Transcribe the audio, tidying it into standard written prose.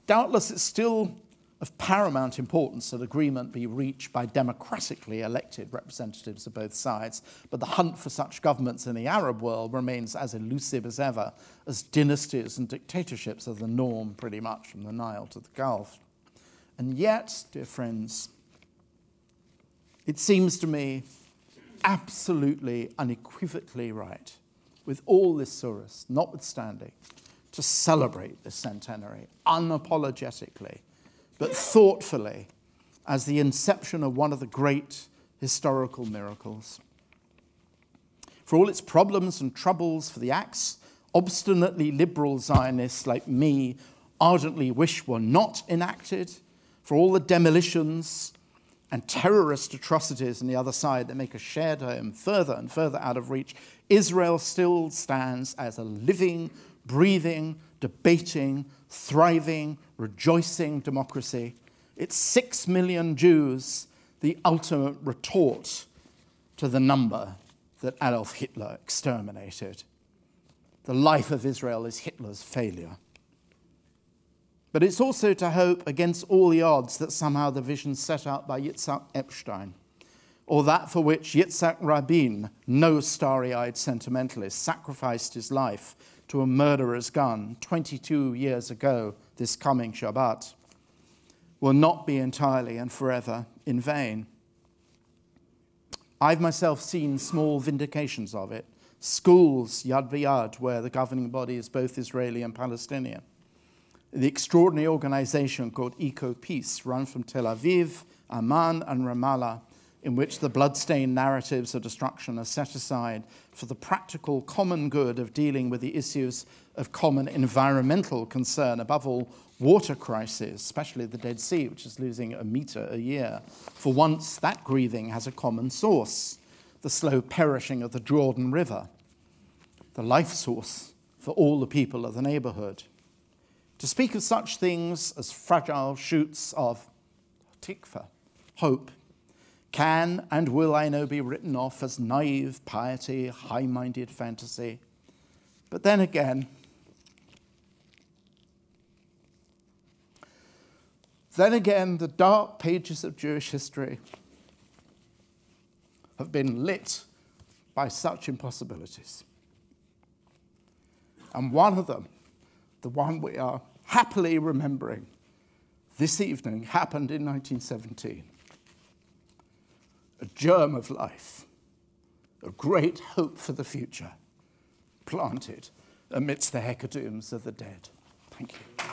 Doubtless it's still of paramount importance that agreement be reached by democratically elected representatives of both sides, but the hunt for such governments in the Arab world remains as elusive as ever, as dynasties and dictatorships are the norm pretty much from the Nile to the Gulf. And yet, dear friends, it seems to me absolutely unequivocally right, with all this surus notwithstanding, to celebrate this centenary unapologetically, but thoughtfully, as the inception of one of the great historical miracles. For all its problems and troubles, for the acts obstinately liberal Zionists like me ardently wish were not enacted, for all the demolitions and terrorist atrocities on the other side that make a shared home further and further out of reach, Israel still stands as a living, breathing, debating, thriving, rejoicing democracy. It's 6 million Jews, the ultimate retort to the number that Adolf Hitler exterminated. The life of Israel is Hitler's failure. But it's also to hope against all the odds that somehow the vision set out by Yitzhak Epstein, or that for which Yitzhak Rabin, no starry-eyed sentimentalist, sacrificed his life to a murderer's gun 22 years ago this coming Shabbat, will not be entirely and forever in vain. I've myself seen small vindications of it. Schools, Yad V'Yad, where the governing body is both Israeli and Palestinian. The extraordinary organization called Eco-Peace, run from Tel Aviv, Amman, and Ramallah, in which the bloodstained narratives of destruction are set aside for the practical common good of dealing with the issues of common environmental concern, above all, water crisis, especially the Dead Sea, which is losing a meter a year. For once, that grieving has a common source, the slow perishing of the Jordan River, the life source for all the people of the neighborhood. To speak of such things as fragile shoots of tikva, hope, can and will, I know, be written off as naive piety, high-minded fantasy. But then again, the dark pages of Jewish history have been lit by such impossibilities. And one of them, the one we are happily remembering this evening, happened in 1917. A germ of life, a great hope for the future, planted amidst the hecatombs of the dead. Thank you.